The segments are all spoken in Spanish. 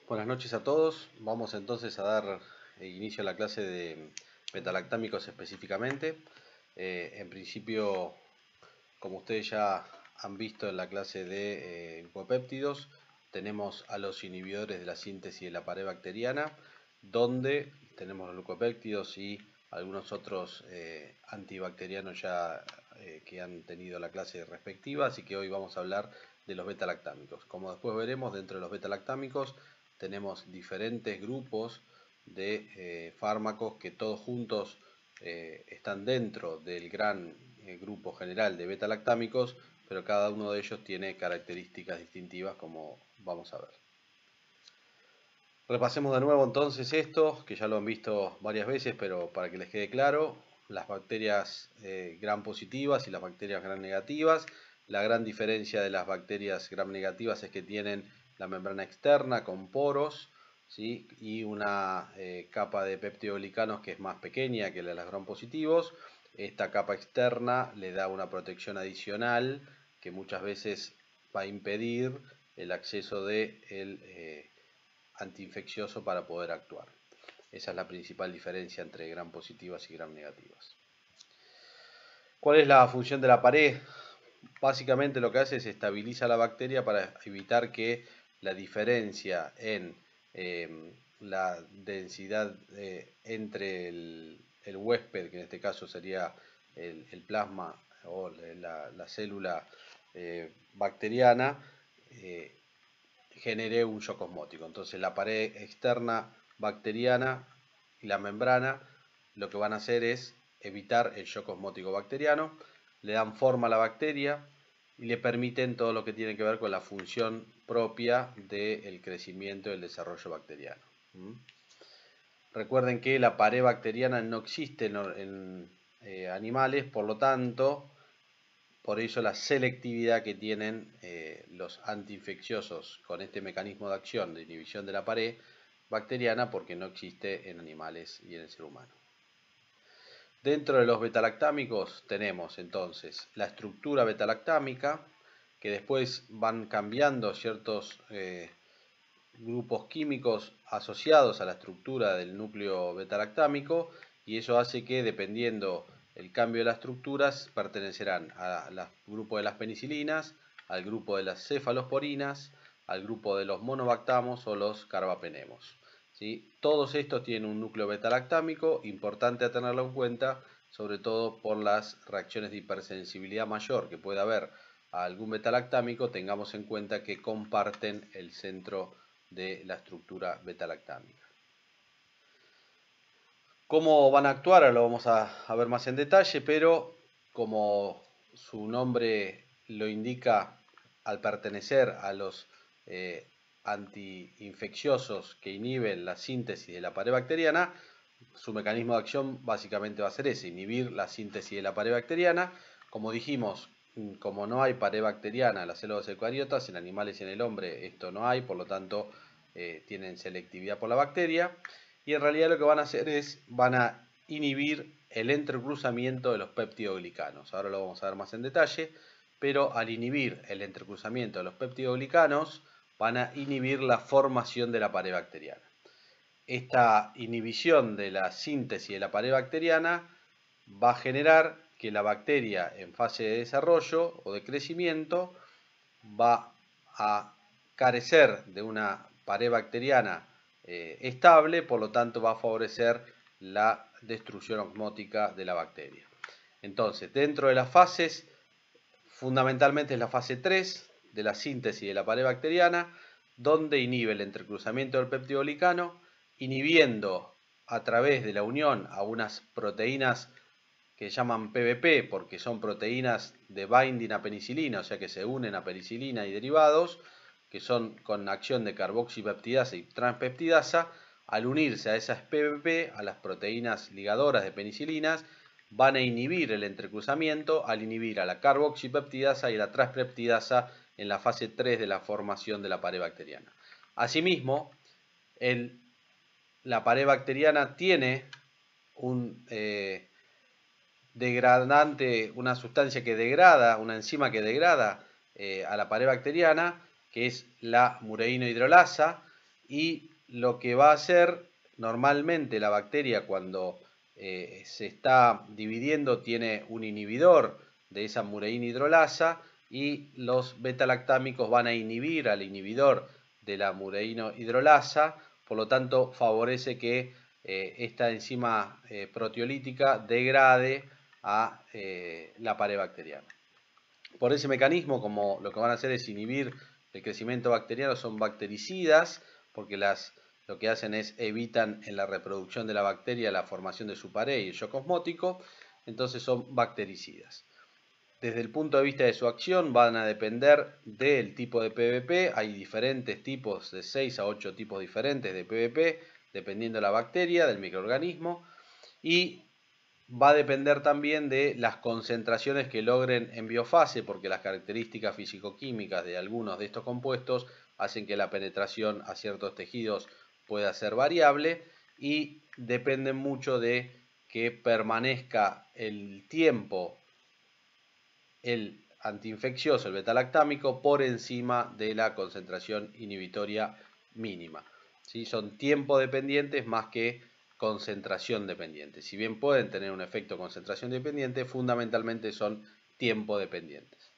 Buenas noches a todos. Vamos entonces a dar inicio a la clase de betalactámicos específicamente. En principio, como ustedes ya han visto en la clase de glucopéptidos, tenemos a los inhibidores de la síntesis de la pared bacteriana, donde tenemos los glucopéptidos y algunos otros antibacterianos ya que han tenido la clase respectiva, así que hoy vamos a hablar de los betalactámicos. Como después veremos, dentro de los betalactámicos tenemos diferentes grupos de fármacos que todos juntos están dentro del gran grupo general de betalactámicos, pero cada uno de ellos tiene características distintivas, como vamos a ver. Repasemos de nuevo entonces esto, que ya lo han visto varias veces, pero para que les quede claro: las bacterias gram positivas y las bacterias gram negativas. La gran diferencia de las bacterias gram negativas es que tienen la membrana externa con poros, ¿sí? Y una capa de peptidoglicanos que es más pequeña que la de los gram positivos. Esta capa externa le da una protección adicional que muchas veces va a impedir el acceso del antiinfeccioso para poder actuar. Esa es la principal diferencia entre gram positivas y gram negativas. ¿Cuál es la función de la pared? Básicamente lo que hace es estabiliza la bacteria para evitar que la diferencia en la densidad entre el huésped, que en este caso sería el plasma o la célula bacteriana, genere un shock osmótico. Entonces la pared externa bacteriana y la membrana lo que van a hacer es evitar el shock osmótico bacteriano, le dan forma a la bacteria y le permiten todo lo que tiene que ver con la función propia del crecimiento y el desarrollo bacteriano. Recuerden que la pared bacteriana no existe en animales, por lo tanto, por eso la selectividad que tienen los antiinfecciosos con este mecanismo de acción de inhibición de la pared bacteriana, porque no existe en animales y en el ser humano. Dentro de los betalactámicos tenemos entonces la estructura betalactámica, que después van cambiando ciertos grupos químicos asociados a la estructura del núcleo betalactámico, y eso hace que, dependiendo el cambio de las estructuras, pertenecerán al grupo de las penicilinas, al grupo de las cefalosporinas, al grupo de los monobactamos o los carbapenemos. ¿Sí? Todos estos tienen un núcleo betalactámico, importante a tenerlo en cuenta, sobre todo por las reacciones de hipersensibilidad mayor que puede haber a algún betalactámico. Tengamos en cuenta que comparten el centro de la estructura betalactámica. ¿Cómo van a actuar? Ahora lo vamos a ver más en detalle, pero como su nombre lo indica, al pertenecer a los antiinfecciosos que inhiben la síntesis de la pared bacteriana, su mecanismo de acción básicamente va a ser ese: inhibir la síntesis de la pared bacteriana. Como dijimos, como no hay pared bacteriana en las células eucariotas, en animales y en el hombre esto no hay, por lo tanto tienen selectividad por la bacteria, y en realidad lo que van a hacer es, van a inhibir el entrecruzamiento de los peptidoglicanos. Ahora lo vamos a ver más en detalle, pero al inhibir el entrecruzamiento de los peptidoglicanos, van a inhibir la formación de la pared bacteriana. Esta inhibición de la síntesis de la pared bacteriana va a generar que la bacteria en fase de desarrollo o de crecimiento va a carecer de una pared bacteriana estable, por lo tanto va a favorecer la destrucción osmótica de la bacteria. Entonces, dentro de las fases, fundamentalmente es la fase 3 de la síntesis de la pared bacteriana, donde inhibe el entrecruzamiento del peptidoglicano, inhibiendo a través de la unión a unas proteínas que llaman PBP, porque son proteínas de binding a penicilina, o sea que se unen a penicilina y derivados, que son con acción de carboxipeptidasa y transpeptidasa. Al unirse a esas PBP, a las proteínas ligadoras de penicilinas, van a inhibir el entrecruzamiento al inhibir a la carboxipeptidasa y la transpeptidasa en la fase 3 de la formación de la pared bacteriana. Asimismo, la pared bacteriana tiene un degradante, una sustancia que degrada, una enzima que degrada a la pared bacteriana, que es la mureína hidrolasa, y lo que va a hacer normalmente la bacteria cuando se está dividiendo tiene un inhibidor de esa mureína hidrolasa y los beta-lactámicos van a inhibir al inhibidor de la mureína hidrolasa, por lo tanto favorece que esta enzima proteolítica degrade a la pared bacteriana. Por ese mecanismo, como lo que van a hacer es inhibir el crecimiento bacteriano, son bactericidas, porque lo que hacen es evitan en la reproducción de la bacteria la formación de su pared y el shock osmótico, entonces son bactericidas. Desde el punto de vista de su acción van a depender del tipo de PVP, hay diferentes tipos, de 6 a 8 tipos diferentes de PVP, dependiendo de la bacteria, del microorganismo, y va a depender también de las concentraciones que logren en biofase, porque las características físico-químicas de algunos de estos compuestos hacen que la penetración a ciertos tejidos pueda ser variable y dependen mucho de que permanezca el tiempo el antiinfeccioso, el beta-lactámico, por encima de la concentración inhibitoria mínima. ¿Sí? Son tiempo dependientes más que concentración dependiente. Si bien pueden tener un efecto concentración dependiente, fundamentalmente son tiempo dependientes.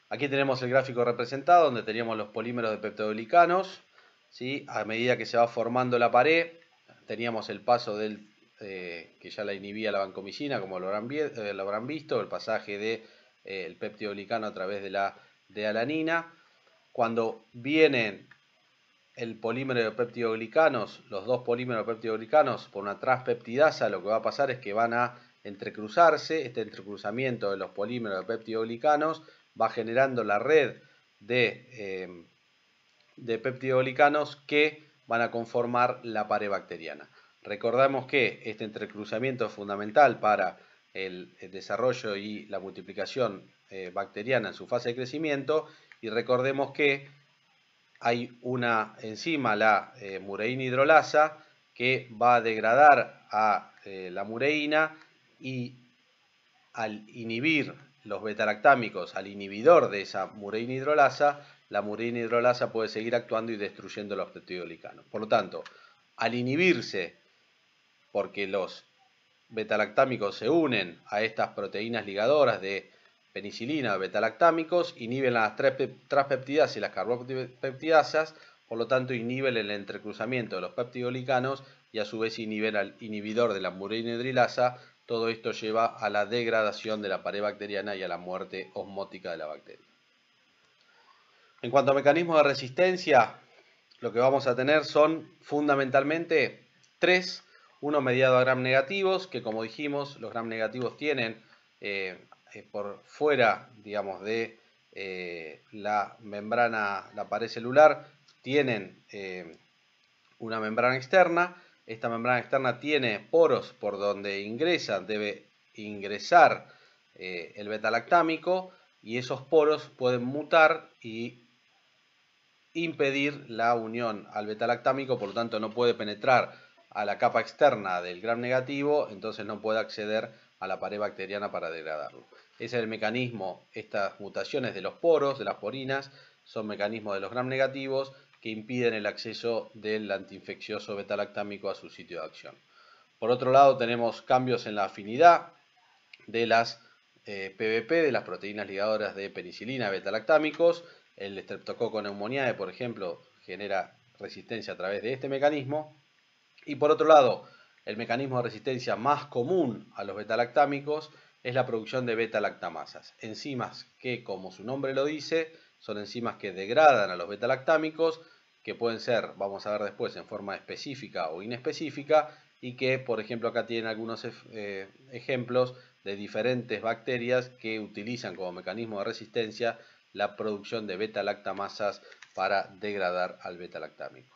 Aquí tenemos el gráfico representado donde teníamos los polímeros de peptidoglicanos. ¿Sí? A medida que se va formando la pared, teníamos el paso del que ya la inhibía la vancomicina, como lo habrán visto, el pasaje del peptidoglicano a través de la alanina. Cuando vienen el polímero de peptidoglicanos, los dos polímeros de peptidoglicanos por una transpeptidasa, lo que va a pasar es que van a entrecruzarse. Este entrecruzamiento de los polímeros de peptidoglicanos va generando la red de peptidoglicanos que van a conformar la pared bacteriana. Recordamos que este entrecruzamiento es fundamental para el desarrollo y la multiplicación bacteriana en su fase de crecimiento, y recordemos que hay una enzima, la mureína hidrolasa, que va a degradar a la mureína, y al inhibir los beta-lactámicos, al inhibidor de esa mureína hidrolasa, la mureína hidrolasa puede seguir actuando y destruyendo los peptidoglicanos. Por lo tanto, al inhibirse, porque los beta-lactámicos se unen a estas proteínas ligadoras de penicilina o beta-lactámicos, inhiben las transpeptidasas y las carbopeptidasas, por lo tanto inhiben el entrecruzamiento de los peptidoglicanos y a su vez inhiben al inhibidor de la mureína hidrolasa. Todo esto lleva a la degradación de la pared bacteriana y a la muerte osmótica de la bacteria. En cuanto a mecanismos de resistencia, lo que vamos a tener son fundamentalmente tres. Uno mediado a gram negativos, que como dijimos, los gram negativos tienen por fuera, digamos, de la membrana, la pared celular, tienen una membrana externa. Esta membrana externa tiene poros por donde debe ingresar el beta-lactámico, y esos poros pueden mutar y impedir la unión al beta-lactámico, por lo tanto no puede penetrar a la capa externa del gram negativo, entonces no puede acceder a la pared bacteriana para degradarlo. Ese es el mecanismo. Estas mutaciones de los poros, de las porinas, son mecanismos de los gram negativos que impiden el acceso del antiinfeccioso beta-lactámico a su sitio de acción. Por otro lado, tenemos cambios en la afinidad de las PVP, de las proteínas ligadoras de penicilina beta-lactámicos. El Streptococcus pneumoniae, por ejemplo, genera resistencia a través de este mecanismo. Y por otro lado, el mecanismo de resistencia más común a los beta-lactámicos es la producción de beta-lactamasas, enzimas que, como su nombre lo dice, son enzimas que degradan a los beta-lactámicos, que pueden ser, vamos a ver después, en forma específica o inespecífica, y que, por ejemplo, acá tienen algunos ejemplos de diferentes bacterias que utilizan como mecanismo de resistencia la producción de beta-lactamasas para degradar al beta-lactámico.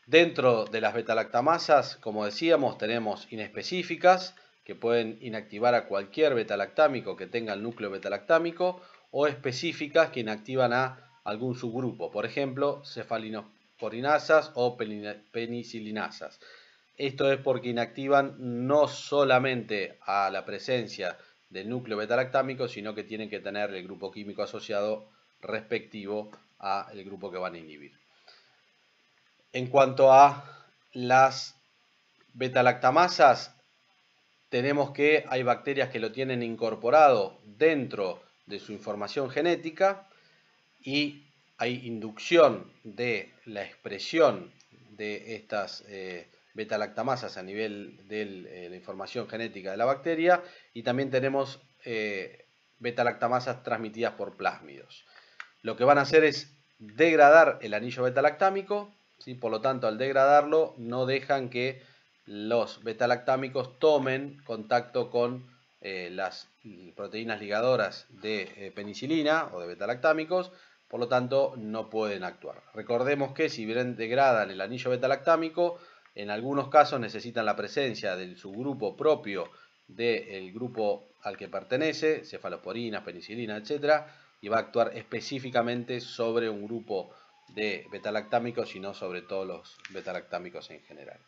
Dentro de las beta-lactamasas, como decíamos, tenemos inespecíficas, que pueden inactivar a cualquier beta-lactámico que tenga el núcleo beta-lactámico, o específicas que inactivan a algún subgrupo, por ejemplo, cefalinosporinasas o penicilinasas. Esto es porque inactivan no solamente a la presencia del núcleo beta-lactámico, sino que tienen que tener el grupo químico asociado respectivo al grupo que van a inhibir. En cuanto a las beta-lactamasas, tenemos que hay bacterias que lo tienen incorporado dentro de su información genética y hay inducción de la expresión de estas beta-lactamasas a nivel de la información genética de la bacteria, y también tenemos beta-lactamasas transmitidas por plásmidos. Lo que van a hacer es degradar el anillo beta-lactámico, ¿sí? Por lo tanto, al degradarlo no dejan que los beta-lactámicos tomen contacto con las proteínas ligadoras de penicilina o de beta-lactámicos, por lo tanto no pueden actuar. Recordemos que si bien degradan el anillo beta-lactámico, en algunos casos necesitan la presencia del subgrupo propio del grupo al que pertenece, cefalosporinas, penicilina, etc., y va a actuar específicamente sobre un grupo de beta-lactámicos y no sobre todos los beta-lactámicos en general.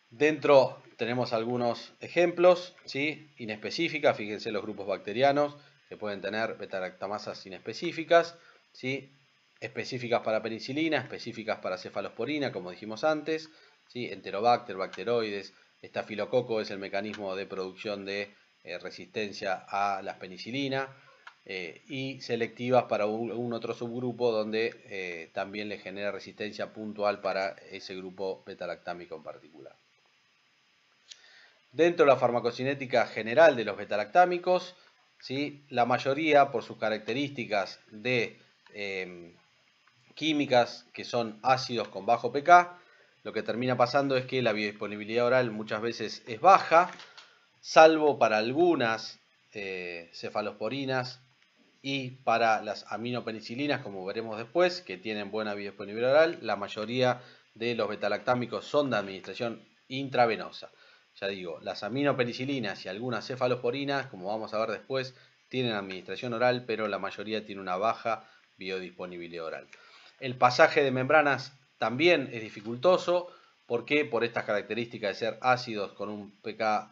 Dentro tenemos algunos ejemplos, ¿sí? Inespecíficas, fíjense los grupos bacterianos que pueden tener beta-lactamasas inespecíficas, ¿sí? Específicas para penicilina, específicas para cefalosporina, como dijimos antes, ¿sí? Enterobacter, bacteroides, estafilococo es el mecanismo de producción de resistencia a la penicilina, y selectivas para un otro subgrupo donde también le genera resistencia puntual para ese grupo beta-lactámico en particular. Dentro de la farmacocinética general de los beta-lactámicos, ¿sí? La mayoría, por sus características de químicas que son ácidos con bajo pK, lo que termina pasando es que la biodisponibilidad oral muchas veces es baja, salvo para algunas cefalosporinas y para las aminopenicilinas, como veremos después, que tienen buena biodisponibilidad oral. La mayoría de los beta-lactámicos son de administración intravenosa. Ya digo, las aminopenicilinas y algunas cefalosporinas, como vamos a ver después, tienen administración oral, pero la mayoría tiene una baja biodisponibilidad oral. El pasaje de membranas también es dificultoso. ¿Por qué? Por estas características de ser ácidos con un pK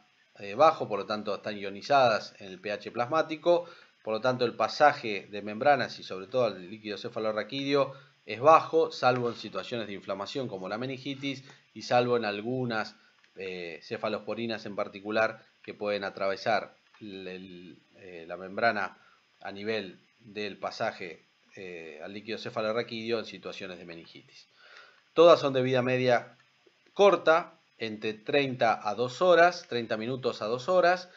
bajo, por lo tanto están ionizadas en el pH plasmático. Por lo tanto, el pasaje de membranas y sobre todo el líquido cefalorraquídeo es bajo, salvo en situaciones de inflamación como la meningitis y salvo en algunas cefalosporinas en particular que pueden atravesar la membrana a nivel del pasaje al líquido cefalorraquídeo en situaciones de meningitis. Todas son de vida media corta, entre 30 a 2 horas, 30 minutos a 2 horas.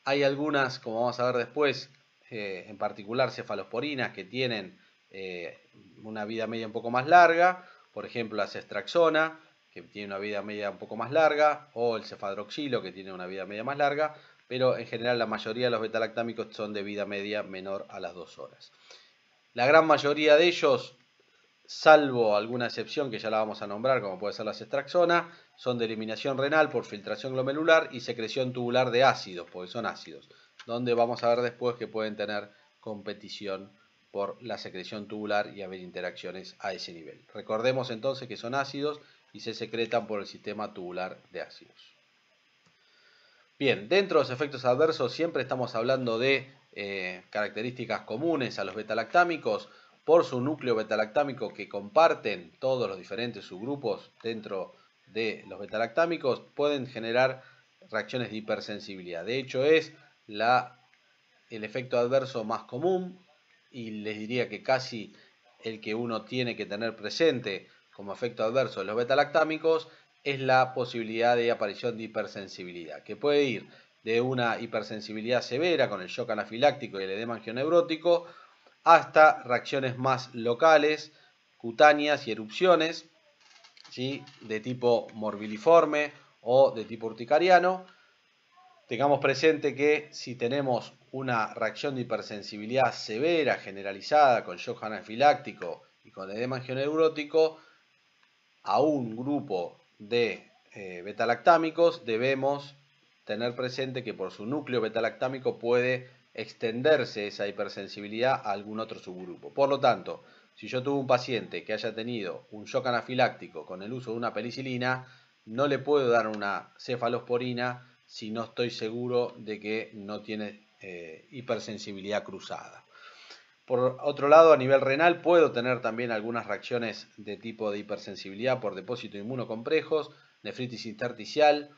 Hay algunas, como vamos a ver después, en particular cefalosporinas que tienen una vida media un poco más larga, por ejemplo la cestraxona, que tiene una vida media un poco más larga, o el cefadroxilo, que tiene una vida media más larga, pero en general la mayoría de los beta-lactámicos son de vida media menor a las 2 horas. La gran mayoría de ellos, salvo alguna excepción que ya la vamos a nombrar, como puede ser la cestraxona, son de eliminación renal por filtración glomerular y secreción tubular de ácidos, porque son ácidos, donde vamos a ver después que pueden tener competición por la secreción tubular y haber interacciones a ese nivel. Recordemos entonces que son ácidos y se secretan por el sistema tubular de ácidos. Bien, dentro de los efectos adversos siempre estamos hablando de características comunes a los beta-lactámicos. Por su núcleo beta-lactámico que comparten todos los diferentes subgrupos dentro de los beta-lactámicos, pueden generar reacciones de hipersensibilidad. De hecho, es el efecto adverso más común y les diría que casi el que uno tiene que tener presente como efecto adverso de los beta-lactámicos es la posibilidad de aparición de hipersensibilidad, que puede ir de una hipersensibilidad severa con el shock anafiláctico y el edema angioneurótico hasta reacciones más locales, cutáneas y erupciones, ¿sí? De tipo morbiliforme o de tipo urticariano. Tengamos presente que si tenemos una reacción de hipersensibilidad severa, generalizada, con shock anafiláctico y con edema angioneurótico, a un grupo de beta-lactámicos debemos tener presente que por su núcleo beta-lactámico puede extenderse esa hipersensibilidad a algún otro subgrupo. Por lo tanto, si yo tuve un paciente que haya tenido un shock anafiláctico con el uso de una penicilina, no le puedo dar una cefalosporina si no estoy seguro de que no tiene hipersensibilidad cruzada. Por otro lado, a nivel renal puedo tener también algunas reacciones de tipo de hipersensibilidad por depósitos inmunocomplejos, nefritis intersticial,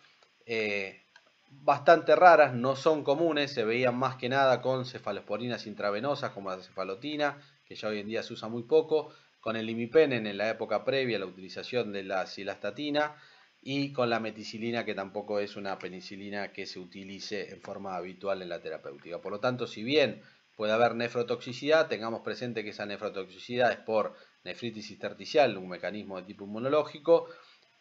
bastante raras, no son comunes, se veían más que nada con cefalosporinas intravenosas como la cefalotina, que ya hoy en día se usa muy poco, con el imipenem en la época previa a la utilización de la cilastatina y con la meticilina, que tampoco es una penicilina que se utilice en forma habitual en la terapéutica. Por lo tanto, si bien puede haber nefrotoxicidad, tengamos presente que esa nefrotoxicidad es por nefritis intersticial, un mecanismo de tipo inmunológico,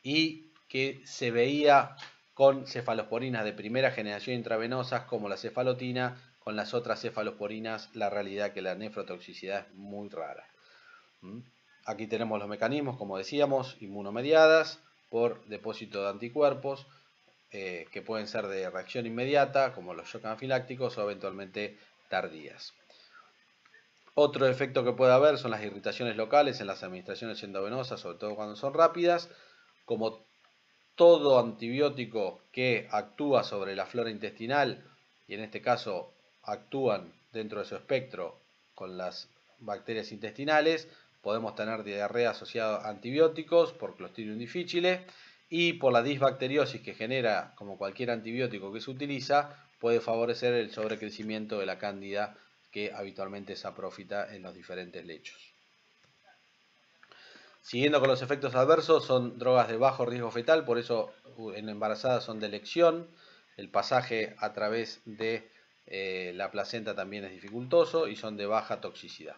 y que se veía con cefalosporinas de primera generación intravenosas como la cefalotina. Con las otras cefalosporinas la realidad es que la nefrotoxicidad es muy rara. Aquí tenemos los mecanismos, como decíamos, inmunomediadas por depósito de anticuerpos, que pueden ser de reacción inmediata, como los shock anafilácticos, o eventualmente tardías. Otro efecto que puede haber son las irritaciones locales en las administraciones endovenosas, sobre todo cuando son rápidas. Como todo antibiótico que actúa sobre la flora intestinal, y en este caso actúan dentro de su espectro con las bacterias intestinales, podemos tener diarrea asociada a antibióticos por Clostridium difficile, y por la disbacteriosis que genera, como cualquier antibiótico que se utiliza, puede favorecer el sobrecrecimiento de la cándida que habitualmente se aprofita en los diferentes lechos. Siguiendo con los efectos adversos, son drogas de bajo riesgo fetal, por eso en embarazadas son de elección. El pasaje a través de la placenta también es dificultoso y son de baja toxicidad.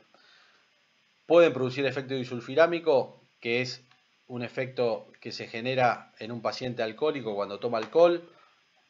Pueden producir efecto disulfirámico, que es un efecto que se genera en un paciente alcohólico cuando toma alcohol,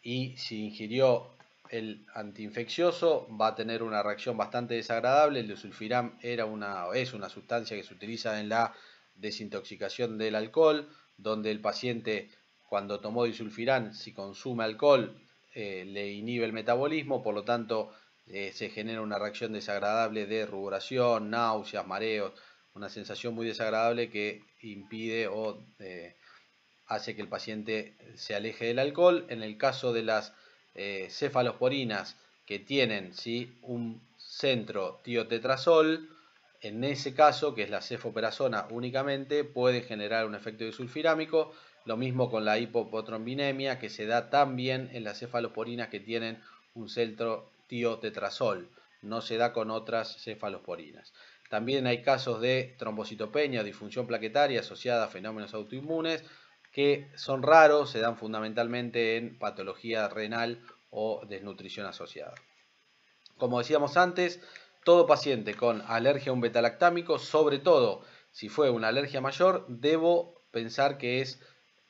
y si ingirió el antiinfeccioso va a tener una reacción bastante desagradable. El disulfiram es una sustancia que se utiliza en la desintoxicación del alcohol, donde el paciente cuando tomó disulfiram, si consume alcohol, le inhibe el metabolismo, por lo tanto se genera una reacción desagradable de rubораción, náuseas, mareos, una sensación muy desagradable que impide o hace que el paciente se aleje del alcohol. En el caso de las cefalosporinas que tienen un centro tiotetrazol, en ese caso, que es la cefoperazona únicamente, puede generar un efecto disulfirámico. Lo mismo con la hipopotrombinemia, que se da también en las cefalosporinas que tienen un centro tiotetrazol. No se da con otras cefalosporinas. También hay casos de trombocitopenia o disfunción plaquetaria asociada a fenómenos autoinmunes, que son raros, se dan fundamentalmente en patología renal o desnutrición asociada. Como decíamos antes, todo paciente con alergia a un betalactámico, sobre todo si fue una alergia mayor, debo pensar que es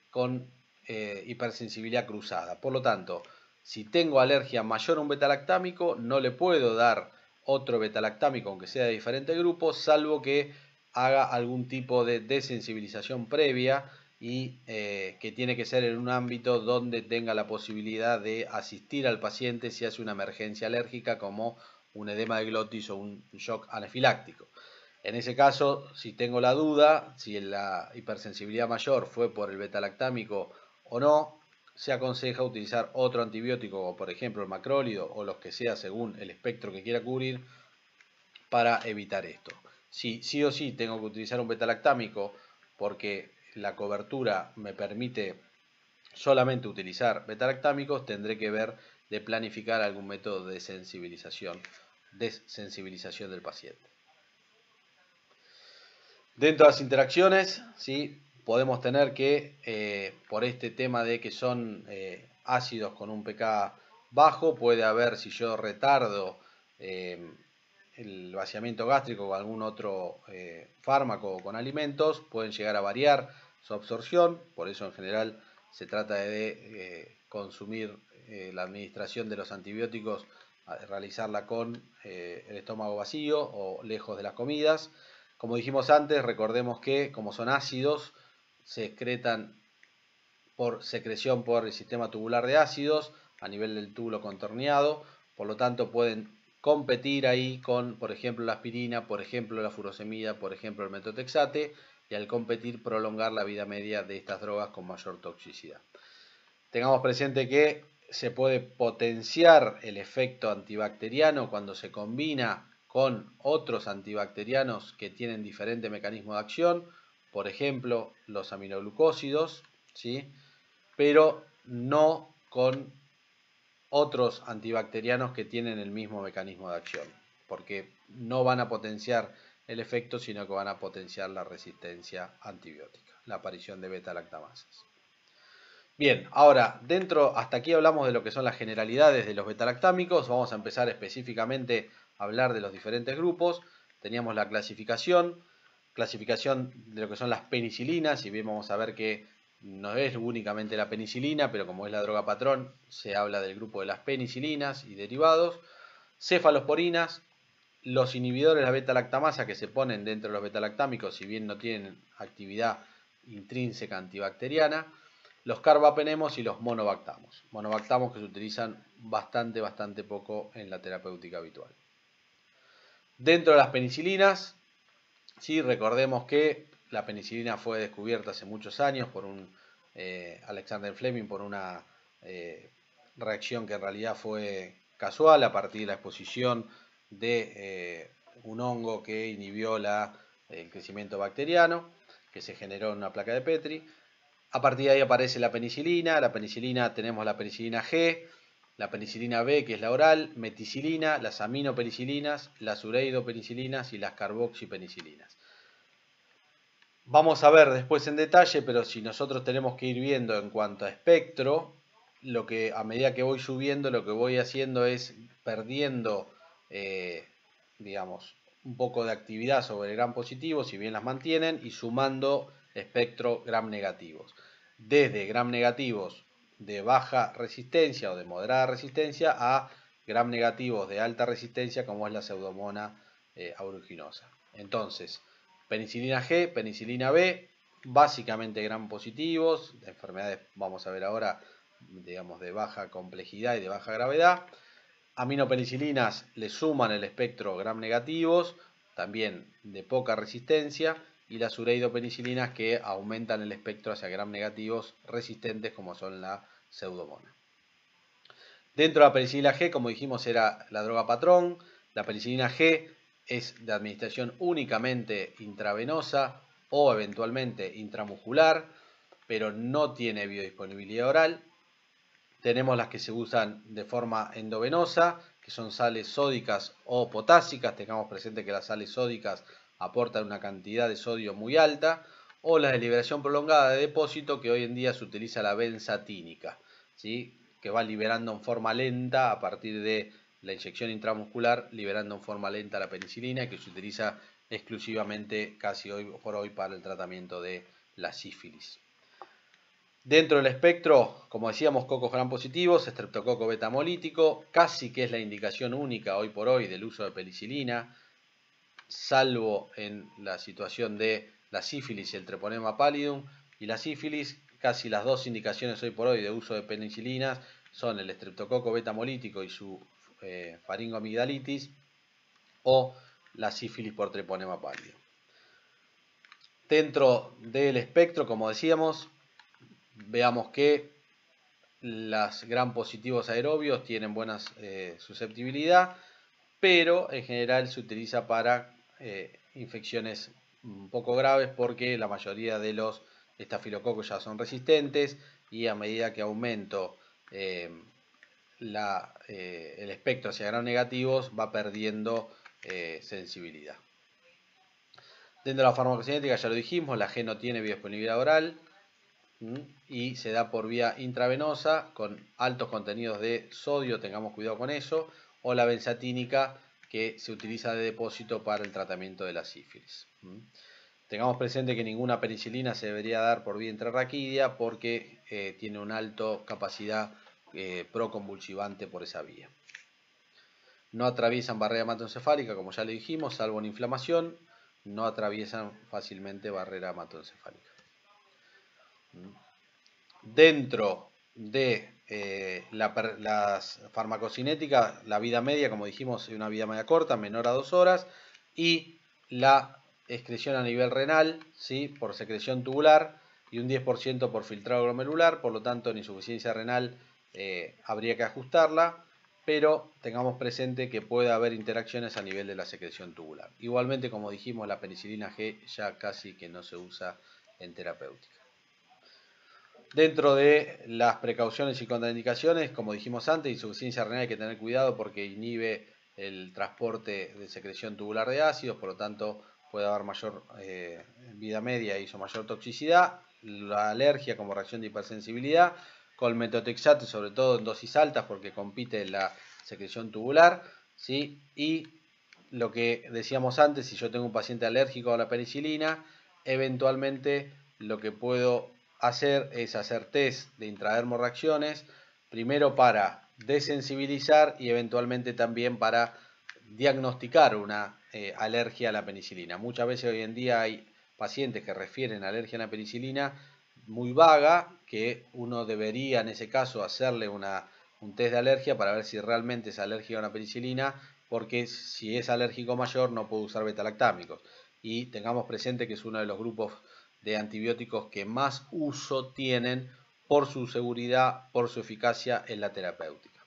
con hipersensibilidad cruzada. Por lo tanto, si tengo alergia mayor a un betalactámico, no le puedo dar otro betalactámico, aunque sea de diferente grupo, salvo que haga algún tipo de desensibilización previa, y que tiene que ser en un ámbito donde tenga la posibilidad de asistir al paciente si hace una emergencia alérgica como un edema de glotis o un shock anafiláctico. En ese caso, si tengo la duda si la hipersensibilidad mayor fue por el betalactámico o no, se aconseja utilizar otro antibiótico, como por ejemplo el macrólido o los que sea según el espectro que quiera cubrir, para evitar esto. Si sí o sí tengo que utilizar un betalactámico porque la cobertura me permite solamente utilizar betalactámicos, tendré que ver de planificar algún método de desensibilización del paciente. Dentro de las interacciones, ¿sí?, podemos tener que, por este tema de que son ácidos con un pK bajo, puede haber, si yo retardo el vaciamiento gástrico con algún otro fármaco o con alimentos, pueden llegar a variar su absorción. Por eso en general se trata de consumir la administración de los antibióticos, realizarla con el estómago vacío o lejos de las comidas. Como dijimos antes, recordemos que como son ácidos, se excretan por secreción por el sistema tubular de ácidos a nivel del túbulo contorneado, por lo tanto pueden competir ahí con, por ejemplo, la aspirina, por ejemplo, la furosemida, por ejemplo, el metotrexate, y al competir prolongar la vida media de estas drogas con mayor toxicidad. Tengamos presente que se puede potenciar el efecto antibacteriano cuando se combina con otros antibacterianos que tienen diferente mecanismo de acción, por ejemplo los aminoglucósidos, ¿sí? Pero no con otros antibacterianos que tienen el mismo mecanismo de acción, porque no van a potenciar el efecto, sino que van a potenciar la resistencia antibiótica, la aparición de beta-lactamasas. Bien, ahora, hasta aquí hablamos de lo que son las generalidades de los beta-lactámicos. Vamos a empezar específicamente a hablar de los diferentes grupos. Teníamos la clasificación de lo que son las penicilinas. Si bien vamos a ver que no es únicamente la penicilina, pero como es la droga patrón, se habla del grupo de las penicilinas y derivados. Cefalosporinas, los inhibidores de la beta-lactamasa que se ponen dentro de los beta-lactámicos, si bien no tienen actividad intrínseca antibacteriana. Los carbapenemos y los monobactamos. Monobactamos que se utilizan bastante poco en la terapéutica habitual. Dentro de las penicilinas, sí, recordemos que la penicilina fue descubierta hace muchos años por Alexander Fleming por una reacción que en realidad fue casual a partir de la exposición de un hongo que inhibió el crecimiento bacteriano, que se generó en una placa de Petri. A partir de ahí aparece la penicilina tenemos la penicilina G, la penicilina B, que es la oral, meticilina, las aminopenicilinas, las ureidopenicilinas y las carboxipenicilinas. Vamos a ver después en detalle, pero si nosotros tenemos que ir viendo en cuanto a espectro, a medida que voy subiendo, lo que voy haciendo es perdiendo, digamos, un poco de actividad sobre gram positivo, si bien las mantienen, y sumando espectro gram negativos. Desde gram negativos de baja resistencia o de moderada resistencia a gram negativos de alta resistencia, como es la Pseudomonas aeruginosa. Entonces, penicilina G, penicilina B, básicamente gram positivos, enfermedades, vamos a ver ahora, digamos, de baja complejidad y de baja gravedad. Aminopenicilinas le suman el espectro gram negativos, también de poca resistencia, y las ureidopenicilinas que aumentan el espectro hacia gram negativos resistentes, como son la Pseudomonas. Dentro de la penicilina G, como dijimos, era la droga patrón. La penicilina G es de administración únicamente intravenosa o eventualmente intramuscular, pero no tiene biodisponibilidad oral. Tenemos las que se usan de forma endovenosa, que son sales sódicas o potásicas. Tengamos presente que las sales sódicas aportan una cantidad de sodio muy alta, o las de liberación prolongada de depósito, que hoy en día se utiliza la benzatínica, ¿sí? Que va liberando en forma lenta a partir de la inyección intramuscular, liberando en forma lenta la penicilina, que se utiliza exclusivamente casi hoy por hoy para el tratamiento de la sífilis. Dentro del espectro, como decíamos, cocos gram positivos, estreptococo beta-hemolítico, casi que es la indicación única hoy por hoy del uso de penicilina, salvo en la situación de la sífilis y el treponema pallidum. Y la sífilis, casi las dos indicaciones hoy por hoy de uso de penicilinas son el estreptococo beta-hemolítico y su faringoamigdalitis, o la sífilis por treponema pallidum. Dentro del espectro, como decíamos, veamos que los gram positivos aerobios tienen buena susceptibilidad, pero en general se utiliza para infecciones un poco graves, porque la mayoría de los estafilococos ya son resistentes, y a medida que aumento el espectro hacia gram negativos va perdiendo sensibilidad. Dentro de la farmacocinética ya lo dijimos, la G no tiene biodisponibilidad oral y se da por vía intravenosa con altos contenidos de sodio, tengamos cuidado con eso, o la benzatínica, que se utiliza de depósito para el tratamiento de la sífilis. Tengamos presente que ninguna penicilina se debería dar por vía intrarraquídea, porque tiene una alta capacidad proconvulsivante por esa vía. No atraviesan barrera hematoencefálica, como ya le dijimos, salvo en inflamación. No atraviesan fácilmente barrera hematoencefálica. Dentro de las farmacocinéticas, la vida media, como dijimos, es una vida media corta, menor a 2 horas, y la excreción a nivel renal, ¿sí?, por secreción tubular, y un 10% por filtrado glomerular. Por lo tanto, en insuficiencia renal habría que ajustarla. pero tengamos presente que puede haber interacciones a nivel de la secreción tubular. Igualmente, como dijimos, la penicilina G ya casi que no se usa en terapéutica. Dentro de las precauciones y contraindicaciones, como dijimos antes, insuficiencia renal hay que tener cuidado porque inhibe el transporte de secreción tubular de ácidos, por lo tanto puede haber mayor vida media y mayor toxicidad. La alergia como reacción de hipersensibilidad, con metotrexato sobre todo en dosis altas porque compite en la secreción tubular, ¿sí? Y lo que decíamos antes, si yo tengo un paciente alérgico a la penicilina, eventualmente lo que puedo hacer es hacer test de intradermorreacciones, primero para desensibilizar y eventualmente también para diagnosticar una alergia a la penicilina. Muchas veces hoy en día hay pacientes que refieren alergia a la penicilina muy vaga, que uno debería en ese caso hacerle un test de alergia para ver si realmente es alérgico a la penicilina, porque si es alérgico mayor no puede usar betalactámicos. Y tengamos presente que es uno de los grupos de antibióticos que más uso tienen por su seguridad, por su eficacia en la terapéutica.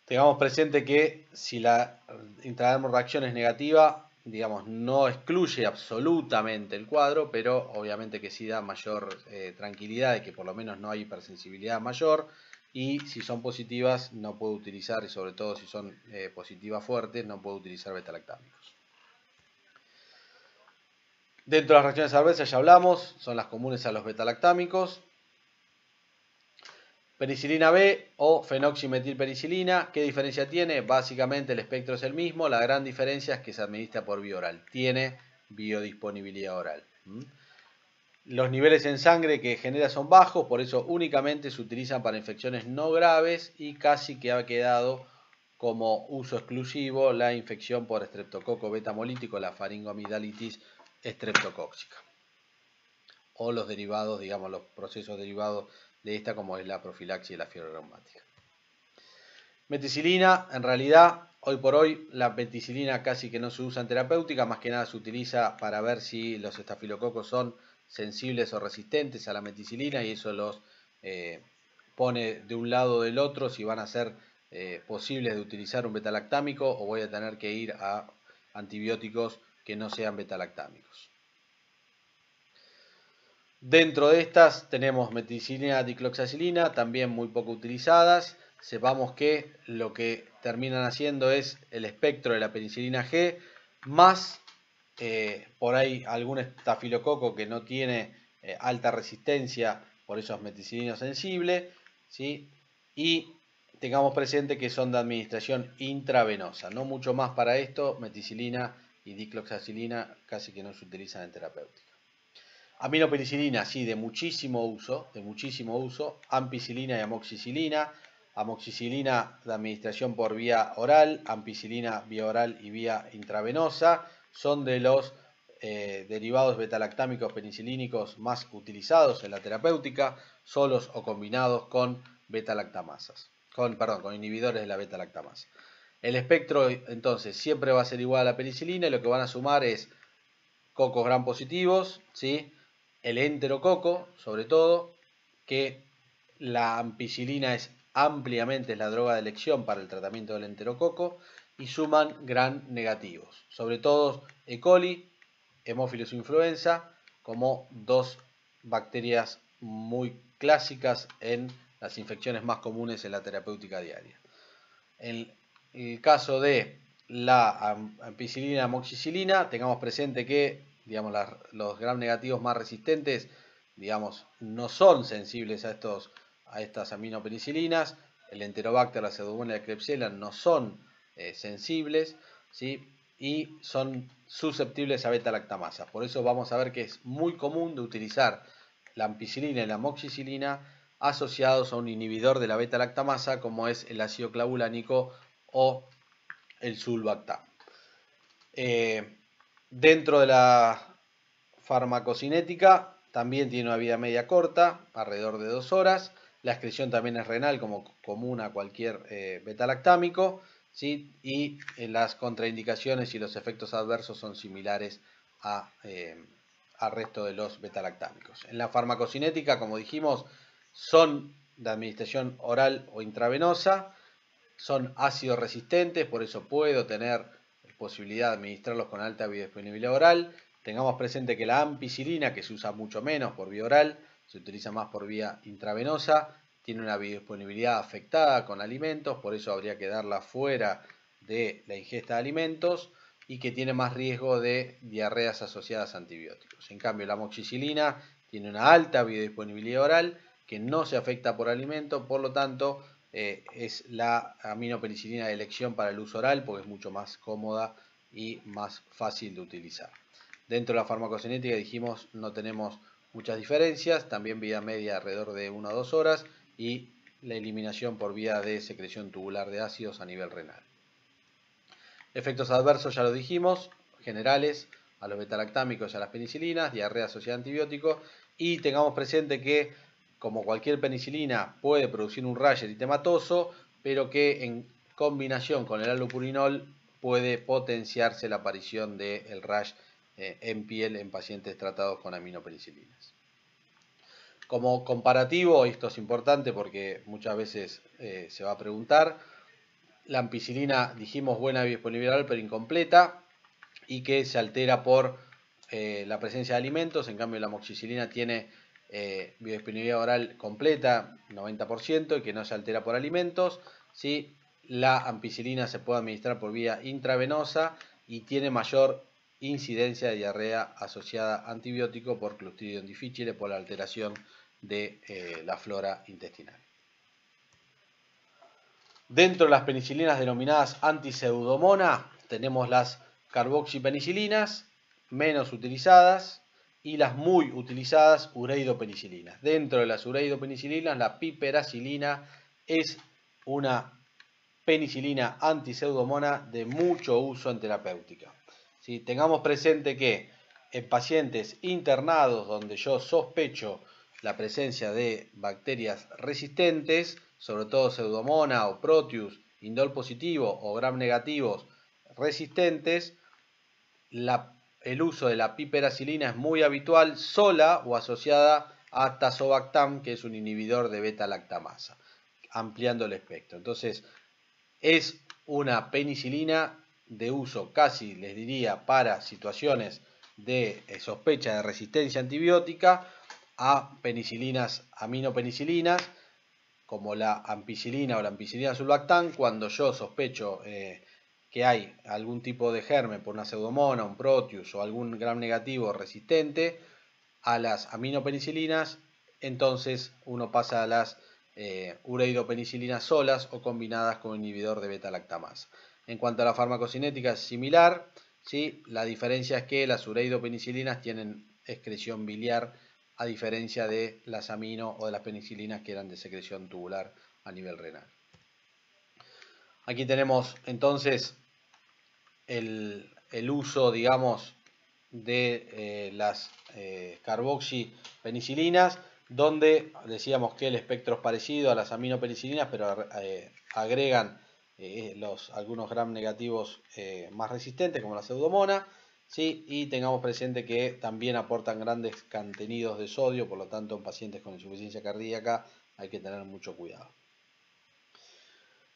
Tengamos presente que si la intradermorreacción es negativa, digamos, no excluye absolutamente el cuadro, pero obviamente que sí da mayor tranquilidad de que por lo menos no hay hipersensibilidad mayor, y si son positivas no puedo utilizar, y sobre todo si son positivas fuertes, no puedo utilizar betalactámicos. Dentro de las reacciones adversas ya hablamos, son las comunes a los betalactámicos. Penicilina B o fenoximetilpenicilina, ¿qué diferencia tiene? Básicamente el espectro es el mismo, la gran diferencia es que se administra por vía oral, tiene biodisponibilidad oral. Los niveles en sangre que genera son bajos, por eso únicamente se utilizan para infecciones no graves y casi que ha quedado como uso exclusivo la infección por estreptococo betamolítico, la faringoamigdalitis estreptocóxica, o los derivados, digamos, los procesos derivados de esta, como es la profilaxis y la fiebre reumática. Meticilina, en realidad, hoy por hoy, la meticilina casi que no se usa en terapéutica, más que nada se utiliza para ver si los estafilococos son sensibles o resistentes a la meticilina y eso los pone de un lado o del otro si van a ser posibles de utilizar un betalactámico o voy a tener que ir a antibióticos que no sean betalactámicos. Dentro de estas tenemos meticilina, dicloxacilina, también muy poco utilizadas. Sepamos que lo que terminan haciendo es el espectro de la penicilina G, más por ahí algún estafilococo que no tiene alta resistencia, por eso es meticilina sensible, ¿sí? Y tengamos presente que son de administración intravenosa, no mucho más para esto. Meticilina y dicloxacilina casi que no se utilizan en terapéutica. Aminopenicilina, sí, de muchísimo uso, ampicilina y amoxicilina. Amoxicilina de administración por vía oral, ampicilina vía oral y vía intravenosa. Son de los derivados betalactámicos penicilínicos más utilizados en la terapéutica, solos o combinados con betalactamasas, con inhibidores de la betalactamasa. El espectro entonces siempre va a ser igual a la penicilina y lo que van a sumar es cocos gram positivos, ¿sí? El enterococo, sobre todo, que la ampicilina es ampliamente la droga de elección para el tratamiento del enterococo, y suman gram negativos, sobre todo E. coli, Haemophilus influenza, como dos bacterias muy clásicas en las infecciones más comunes en la terapéutica diaria. En el caso de la ampicilina, amoxicilina, tengamos presente que, digamos, los gram negativos más resistentes, digamos, no son sensibles a estas aminopenicilinas. El Enterobacter, la Pseudomonas y la Klebsiella no son sensibles, ¿sí? Y son susceptibles a beta-lactamasa. Por eso vamos a ver que es muy común de utilizar la ampicilina y la amoxicilina asociados a un inhibidor de la beta-lactamasa como es el ácido clavulánico o el sulbactam. Dentro de la farmacocinética también tiene una vida media corta, alrededor de 2 horas. La excreción también es renal, como común a cualquier betalactámico, ¿sí? Y las contraindicaciones y los efectos adversos son similares al resto de los betalactámicos. En la farmacocinética, como dijimos, son de administración oral o intravenosa. son ácidos resistentes, por eso puedo tener posibilidad de administrarlos con alta biodisponibilidad oral. Tengamos presente que la ampicilina, que se usa mucho menos por vía oral, se utiliza más por vía intravenosa, tiene una biodisponibilidad afectada con alimentos, por eso habría que darla fuera de la ingesta de alimentos y que tiene más riesgo de diarreas asociadas a antibióticos. En cambio, la amoxicilina tiene una alta biodisponibilidad oral que no se afecta por alimento, por lo tanto es la aminopenicilina de elección para el uso oral porque es mucho más cómoda y más fácil de utilizar. Dentro de la farmacocinética dijimos no tenemos muchas diferencias, también vida media alrededor de 1 a 2 horas y la eliminación por vía de secreción tubular de ácidos a nivel renal. Efectos adversos ya lo dijimos, generales a los betalactámicos y a las penicilinas, diarrea asociada a antibióticos, y tengamos presente que como cualquier penicilina puede producir un rash eritematoso, pero que en combinación con el allopurinol puede potenciarse la aparición del rash en piel en pacientes tratados con aminopenicilinas. Como comparativo, esto es importante porque muchas veces se va a preguntar, la ampicilina dijimos buena biodisponibilidad oral pero incompleta y que se altera por la presencia de alimentos, en cambio la amoxicilina tiene biodisponibilidad oral completa, 90%, y que no se altera por alimentos. ¿Sí? La ampicilina se puede administrar por vía intravenosa y tiene mayor incidencia de diarrea asociada a antibiótico por Clostridium difficile, por la alteración de la flora intestinal. Dentro de las penicilinas denominadas antiseudomona tenemos las carboxipenicilinas, menos utilizadas, y las muy utilizadas ureidopenicilinas. Dentro de las ureidopenicilinas, la piperacilina es una penicilina antiseudomona de mucho uso en terapéutica. ¿Sí? Tengamos presente que en pacientes internados donde yo sospecho la presencia de bacterias resistentes, sobre todo Pseudomonas o Proteus, indol positivo o gram negativos resistentes, el uso de la piperacilina es muy habitual sola o asociada a tazobactam, que es un inhibidor de beta-lactamasa, ampliando el espectro. Entonces, es una penicilina de uso casi, les diría, para situaciones de sospecha de resistencia antibiótica a penicilinas, aminopenicilinas, como la ampicilina o la ampicilina sulbactam, cuando yo sospecho que hay algún tipo de germen por una pseudomona, un proteus o algún gram negativo resistente a las aminopenicilinas, entonces uno pasa a las ureidopenicilinas solas o combinadas con inhibidor de beta-lactamasa. En cuanto a la farmacocinética es similar, ¿sí? La diferencia es que las ureidopenicilinas tienen excreción biliar a diferencia de las amino o de las penicilinas que eran de secreción tubular a nivel renal. Aquí tenemos entonces el uso, digamos, de las carboxipenicilinas, donde decíamos que el espectro es parecido a las aminopenicilinas, pero agregan algunos gram negativos más resistentes, como la pseudomona, ¿sí? Y tengamos presente que también aportan grandes contenidos de sodio, por lo tanto en pacientes con insuficiencia cardíaca hay que tener mucho cuidado.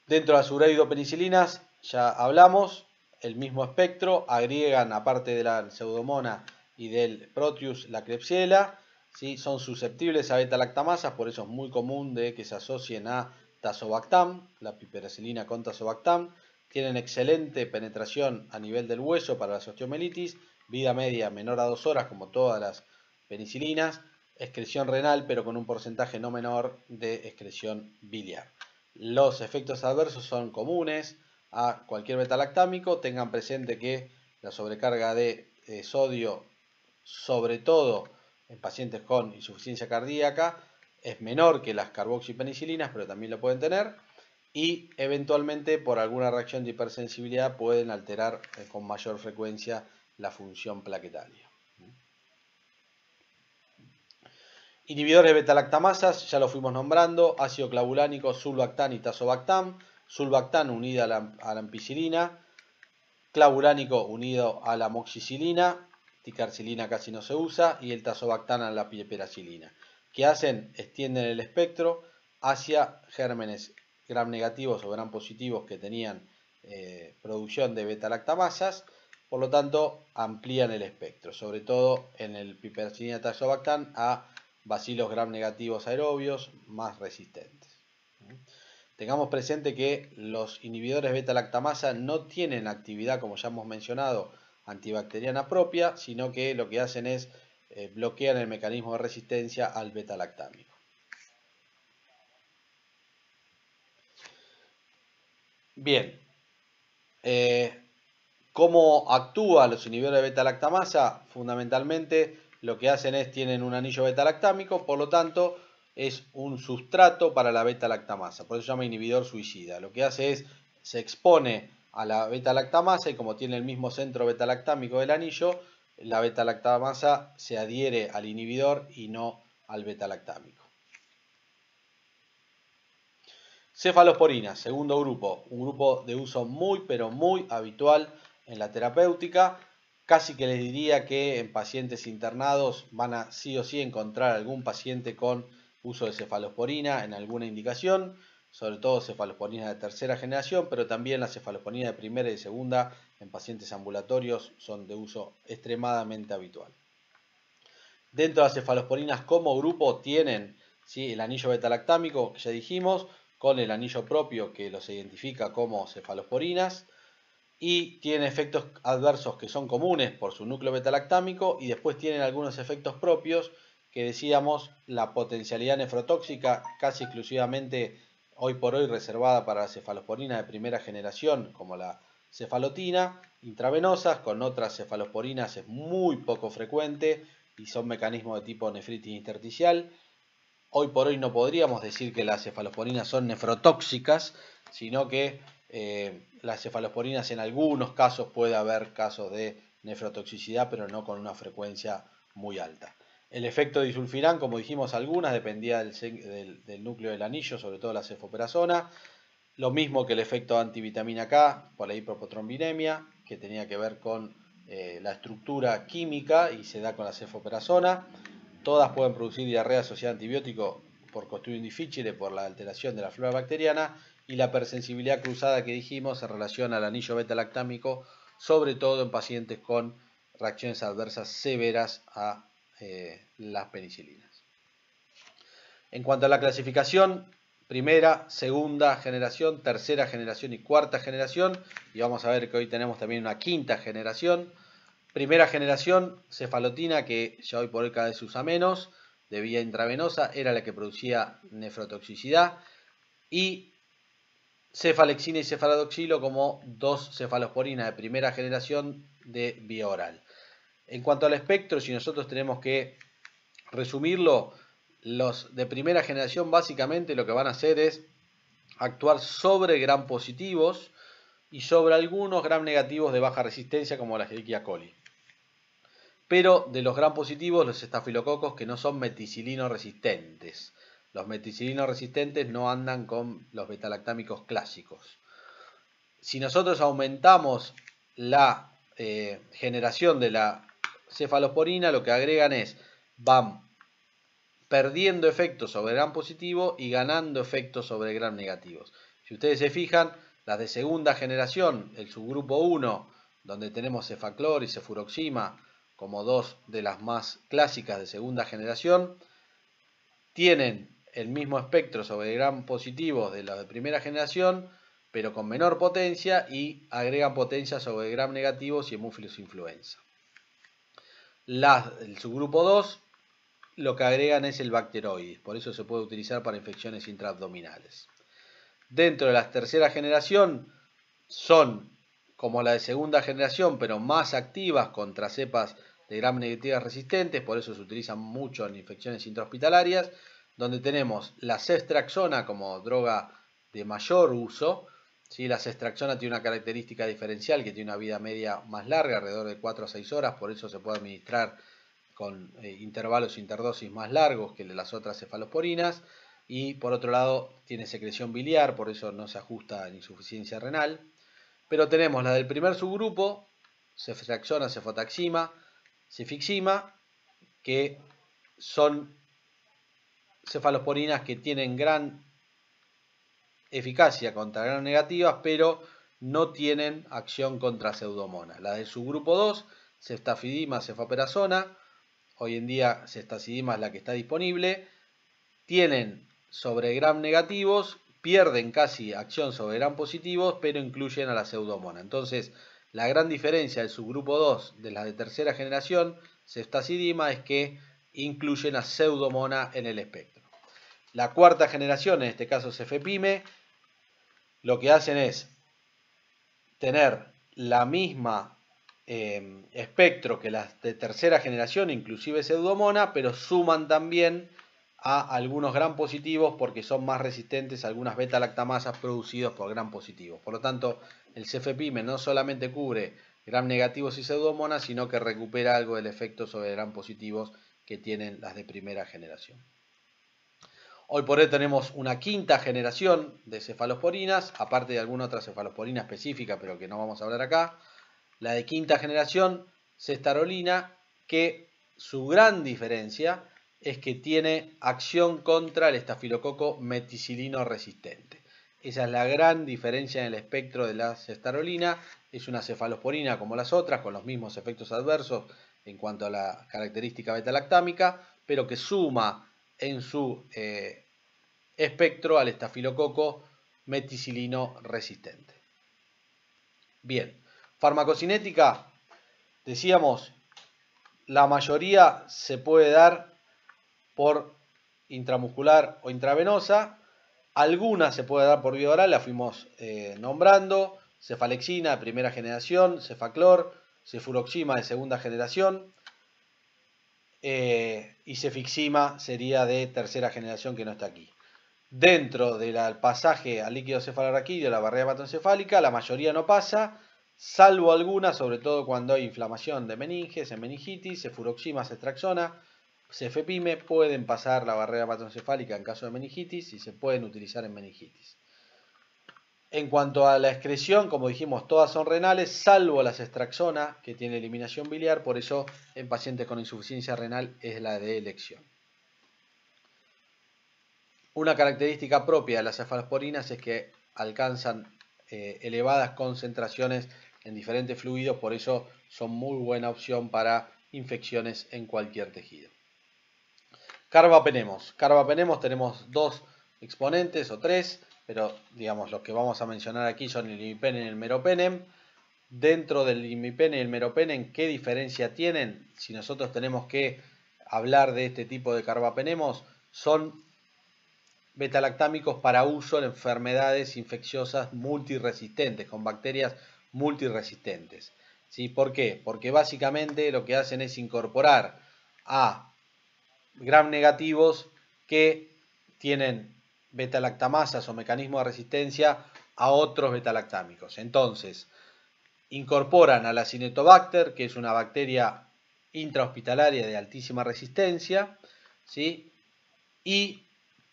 Dentro de las ureidopenicilinas ya hablamos, el mismo espectro, agregan aparte de la pseudomona y del proteus la Klebsiella, ¿sí? Son susceptibles a beta-lactamasas, por eso es muy común de que se asocien a tazobactam, la piperacilina con tazobactam. Tienen excelente penetración a nivel del hueso para las osteomelitis, vida media menor a 2 horas como todas las penicilinas, excreción renal pero con un porcentaje no menor de excreción biliar. Los efectos adversos son comunes a cualquier betalactámico. Tengan presente que la sobrecarga de sodio, sobre todo en pacientes con insuficiencia cardíaca, es menor que las carboxipenicilinas, pero también lo pueden tener. Y eventualmente por alguna reacción de hipersensibilidad pueden alterar con mayor frecuencia la función plaquetaria. Inhibidores de beta-lactamasas, ya lo fuimos nombrando, ácido clavulánico, sulbactam y tazobactam. Sulbactam unida a la ampicilina, clavulánico unido a la amoxicilina, ticarcilina casi no se usa, y el tazobactam a la piperacilina. ¿Qué hacen? Extienden el espectro hacia gérmenes gram negativos o gram positivos que tenían producción de beta-lactamasas, por lo tanto amplían el espectro, sobre todo en el Piperacillina tazobactam a bacilos gram negativos aerobios más resistentes. Tengamos presente que los inhibidores beta-lactamasa no tienen actividad, como ya hemos mencionado, antibacteriana propia, sino que lo que hacen es bloquean el mecanismo de resistencia al beta-lactámico. Bien, ¿cómo actúan los inhibidores de beta-lactamasa? Fundamentalmente lo que hacen es, tienen un anillo beta-lactámico, por lo tanto es un sustrato para la beta-lactamasa, por eso se llama inhibidor suicida. Lo que hace es, se expone a la beta-lactamasa y como tiene el mismo centro beta-lactámico del anillo, la beta-lactamasa se adhiere al inhibidor y no al beta-lactámico. Cefalosporinas, segundo grupo, un grupo de uso muy pero muy habitual en la terapéutica. Casi que les diría que en pacientes internados van a sí o sí encontrar algún paciente con uso de cefalosporina en alguna indicación, sobre todo cefalosporina de tercera generación, pero también la cefalosporina de primera y segunda en pacientes ambulatorios son de uso extremadamente habitual. Dentro de las cefalosporinas como grupo tienen, ¿sí?, el anillo beta-lactámico que ya dijimos, con el anillo propio que los identifica como cefalosporinas, y tienen efectos adversos que son comunes por su núcleo beta-lactámico, y después tienen algunos efectos propios que decíamos la potencialidad nefrotóxica casi exclusivamente hoy por hoy reservada para la cefalosporina de primera generación, como la cefalotina, intravenosas, con otras cefalosporinas es muy poco frecuente y son mecanismos de tipo nefritis intersticial. Hoy por hoy no podríamos decir que las cefalosporinas son nefrotóxicas, sino que las cefalosporinas en algunos casos puede haber casos de nefrotoxicidad, pero no con una frecuencia muy alta. El efecto de disulfiram, como dijimos algunas, dependía del núcleo del anillo, sobre todo la cefoperazona. Lo mismo que el efecto antivitamina K por la hipopotrombinemia, que tenía que ver con la estructura química y se da con la cefoperazona. Todas pueden producir diarrea asociada a antibiótico por Clostridium difficile, por la alteración de la flora bacteriana, y la persensibilidad cruzada que dijimos en relación al anillo beta-lactámico, sobre todo en pacientes con reacciones adversas severas a las penicilinas. En cuanto a la clasificación, primera, segunda generación, tercera generación y cuarta generación, y vamos a ver que hoy tenemos también una quinta generación. Primera generación, cefalotina, que ya hoy por hoy cada vez se usa menos, de vía intravenosa, era la que producía nefrotoxicidad, y cefalexina y cefalodoxilo como dos cefalosporinas de primera generación de vía oral. En cuanto al espectro, si nosotros tenemos que resumirlo, los de primera generación básicamente lo que van a hacer es actuar sobre gram positivos y sobre algunos gram negativos de baja resistencia como la Escherichia coli. Pero de los gram positivos, los estafilococos que no son meticilino resistentes. Los meticilino resistentes no andan con los betalactámicos clásicos. Si nosotros aumentamos la generación de la cefalosporina, lo que agregan es, van perdiendo efectos sobre gram positivo y ganando efectos sobre gram negativos. Si ustedes se fijan, las de segunda generación, el subgrupo 1, donde tenemos cefaclor y cefuroxima como dos de las más clásicas de segunda generación, tienen el mismo espectro sobre gram positivos de las de primera generación, pero con menor potencia, y agregan potencia sobre gram negativos y hemófilos influenza. El subgrupo 2 lo que agregan es el bacteroides, por eso se puede utilizar para infecciones intraabdominales. Dentro de la tercera generación son como la de segunda generación, pero más activas contra cepas de gram negativas resistentes, por eso se utilizan mucho en infecciones intrahospitalarias, donde tenemos la ceftriaxona como droga de mayor uso. ¿Sí? La ceftriaxona tiene una característica diferencial que tiene una vida media más larga, alrededor de 4 a 6 horas, por eso se puede administrar con intervalos interdosis más largos que las otras cefalosporinas, y por otro lado tiene secreción biliar, por eso no se ajusta en insuficiencia renal. Pero tenemos la del primer subgrupo, ceftriaxona, cefotaxima, cefixima, que son cefalosporinas que tienen gran eficacia contra gram negativas, pero no tienen acción contra pseudomonas. La de subgrupo 2, ceftazidima, cefaperazona, hoy en día ceftazidima es la que está disponible, tienen sobre gram negativos, pierden casi acción sobre gram positivos, pero incluyen a la pseudomona. Entonces, la gran diferencia del subgrupo 2 de las de tercera generación, ceftazidima, es que incluyen a pseudomona en el espectro. La cuarta generación, en este caso cefepime, lo que hacen es tener la misma espectro que las de tercera generación, inclusive pseudomona, pero suman también a algunos gram positivos porque son más resistentes a algunas beta-lactamasas producidos por gram positivos. Por lo tanto, el cefepime no solamente cubre gram negativos y pseudomonas, sino que recupera algo del efecto sobre gram positivos que tienen las de primera generación. Hoy por hoy tenemos una quinta generación de cefalosporinas, aparte de alguna otra cefalosporina específica, pero que no vamos a hablar acá. La de quinta generación, cestarolina, que su gran diferencia es que tiene acción contra el estafilococo meticilino resistente. Esa es la gran diferencia en el espectro de la cestarolina. Es una cefalosporina como las otras, con los mismos efectos adversos en cuanto a la característica beta-lactámica, pero que suma en su espectro al estafilococo meticilino resistente. Bien, farmacocinética, decíamos, la mayoría se puede dar por intramuscular o intravenosa, algunas se puede dar por vía oral, la fuimos nombrando, cefalexina de primera generación, cefaclor, cefuroxima de segunda generación, y cefixima sería de tercera generación que no está aquí. Dentro del pasaje al líquido cefalorraquídeo, la barrera hematoencefálica, la mayoría no pasa, salvo algunas, sobre todo cuando hay inflamación de meninges, en meningitis, cefuroxima, cetraxona, cefepime, pueden pasar la barrera hematoencefálica en caso de meningitis y se pueden utilizar en meningitis. En cuanto a la excreción, como dijimos, todas son renales, salvo la cestraxona, que tiene eliminación biliar, por eso en pacientes con insuficiencia renal es la de elección. Una característica propia de las cefalosporinas es que alcanzan elevadas concentraciones en diferentes fluidos, por eso son muy buena opción para infecciones en cualquier tejido. Carbapenemos. Carbapenemos tenemos dos exponentes o tres, pero digamos los que vamos a mencionar aquí son el imipenem y el meropenem. Dentro del imipenem y el meropenem, ¿qué diferencia tienen? Si nosotros tenemos que hablar de este tipo de carbapenemos, son betalactámicos para uso en enfermedades infecciosas multiresistentes, con bacterias multiresistentes. ¿Sí? ¿Por qué? Porque básicamente lo que hacen es incorporar a gram negativos que tienen betalactamasas o mecanismos de resistencia a otros betalactámicos. Entonces, incorporan a la Acinetobacter, que es una bacteria intrahospitalaria de altísima resistencia, ¿sí? Y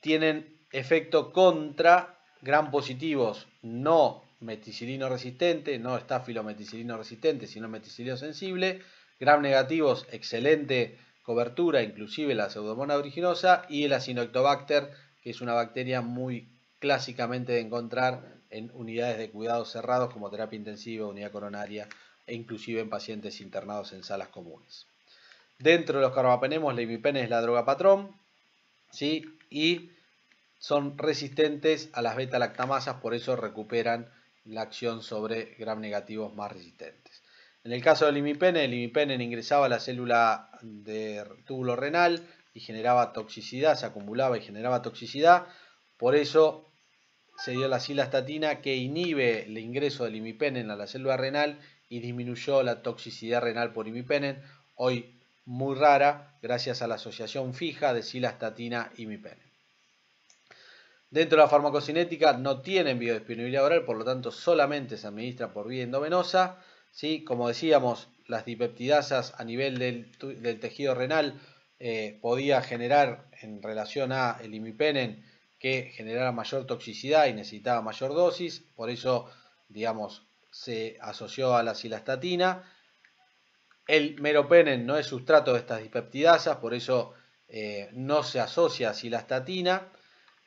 tienen efecto contra gram positivos no meticilino resistente, no estafilometicilino resistente, sino meticilino sensible, gram negativos excelente cobertura, inclusive la Pseudomonas aeruginosa, y el Acinetobacter, que es una bacteria muy clásicamente de encontrar en unidades de cuidados cerrados como terapia intensiva, unidad coronaria e inclusive en pacientes internados en salas comunes. Dentro de los carbapenemos, la imipenem es la droga patrón, ¿sí? Y son resistentes a las beta-lactamasas, por eso recuperan la acción sobre gram negativos más resistentes. En el caso del imipenem, el imipenem ingresaba a la célula de túbulo renal y generaba toxicidad, se acumulaba y generaba toxicidad, por eso se dio la cilastatina que inhibe el ingreso del imipenem a la célula renal y disminuyó la toxicidad renal por imipenem, hoy muy rara gracias a la asociación fija de cilastatina-imipenem. Dentro de la farmacocinética no tienen biodisponibilidad oral, por lo tanto solamente se administra por vía endovenosa. ¿Sí? Como decíamos, las dipeptidasas a nivel del tejido renal podía generar en relación a el imipenem que generara mayor toxicidad y necesitaba mayor dosis, por eso digamos se asoció a la cilastatina. El meropenem no es sustrato de estas dipeptidasas, por eso no se asocia a cilastatina.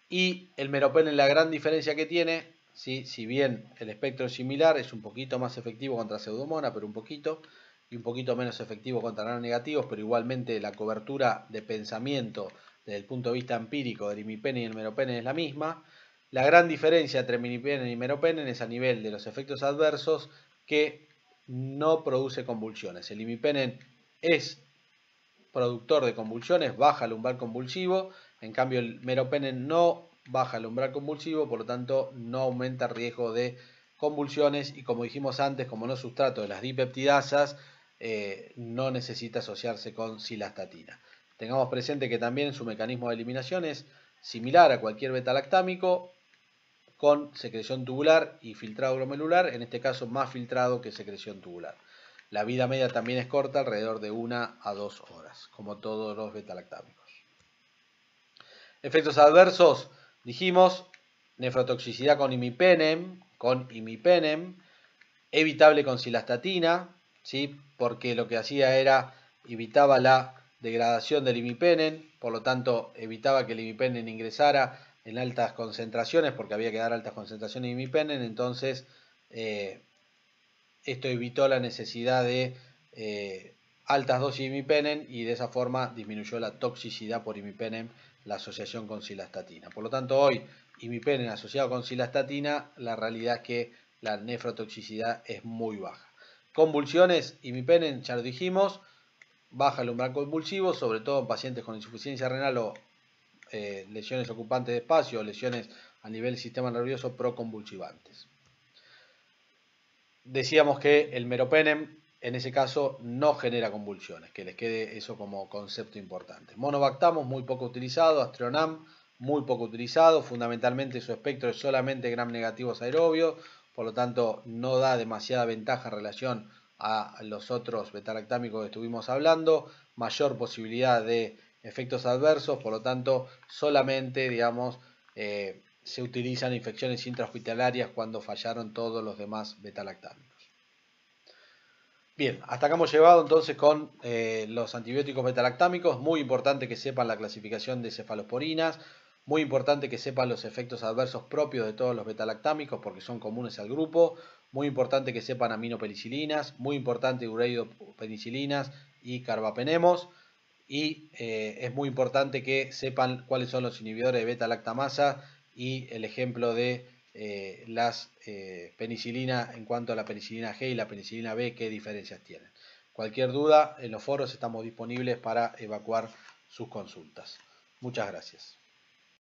Y el meropenem, la gran diferencia que tiene, ¿sí? Si bien el espectro es similar, es un poquito más efectivo contra Pseudomonas, pero un poquito, y un poquito menos efectivo contra granos negativos, pero igualmente la cobertura de pensamiento desde el punto de vista empírico del imipenem y el meropenem es la misma. La gran diferencia entre imipenem y meropenem es a nivel de los efectos adversos, que no produce convulsiones. El imipenem es productor de convulsiones, baja el umbral convulsivo, en cambio el meropenem no baja el umbral convulsivo, por lo tanto no aumenta el riesgo de convulsiones, y como dijimos antes, como no es sustrato de las dipeptidasas, no necesita asociarse con cilastatina. Tengamos presente que también su mecanismo de eliminación es similar a cualquier beta-lactámico, con secreción tubular y filtrado glomerular, en este caso más filtrado que secreción tubular. La vida media también es corta, alrededor de 1 a 2 horas, como todos los beta-lactámicos. Efectos adversos, dijimos, nefrotoxicidad con imipenem, evitable con cilastatina, ¿sí? Porque lo que hacía era, evitaba la degradación del imipenem, por lo tanto evitaba que el imipenem ingresara en altas concentraciones, porque había que dar altas concentraciones de imipenem, entonces esto evitó la necesidad de altas dosis de imipenem, y de esa forma disminuyó la toxicidad por imipenem, la asociación con cilastatina. Por lo tanto, hoy imipenem asociado con cilastatina, la realidad es que la nefrotoxicidad es muy baja. Convulsiones, imipenem, ya lo dijimos, baja el umbral convulsivo, sobre todo en pacientes con insuficiencia renal o lesiones ocupantes de espacio, o lesiones a nivel del sistema nervioso proconvulsivantes. Decíamos que el meropenem en ese caso no genera convulsiones, que les quede eso como concepto importante. Monovactamos, muy poco utilizado. Astronam, muy poco utilizado. Fundamentalmente su espectro es solamente gram negativos aerobios, por lo tanto no da demasiada ventaja en relación a los otros beta-lactámicos que estuvimos hablando. Mayor posibilidad de efectos adversos, por lo tanto solamente, digamos, se utilizan infecciones intrahospitalarias cuando fallaron todos los demás beta-lactámicos. Bien, hasta acá hemos llegado entonces con los antibióticos beta-lactámicos. Muy importante que sepan la clasificación de cefalosporinas, muy importante que sepan los efectos adversos propios de todos los beta-lactámicos, porque son comunes al grupo. Muy importante que sepan aminopenicilinas, muy importante ureidopenicilinas y carbapenemos. Y es muy importante que sepan cuáles son los inhibidores de beta-lactamasa y el ejemplo de las penicilina en cuanto a la penicilina G y la penicilina B, qué diferencias tienen. Cualquier duda, en los foros estamos disponibles para evacuar sus consultas. Muchas gracias.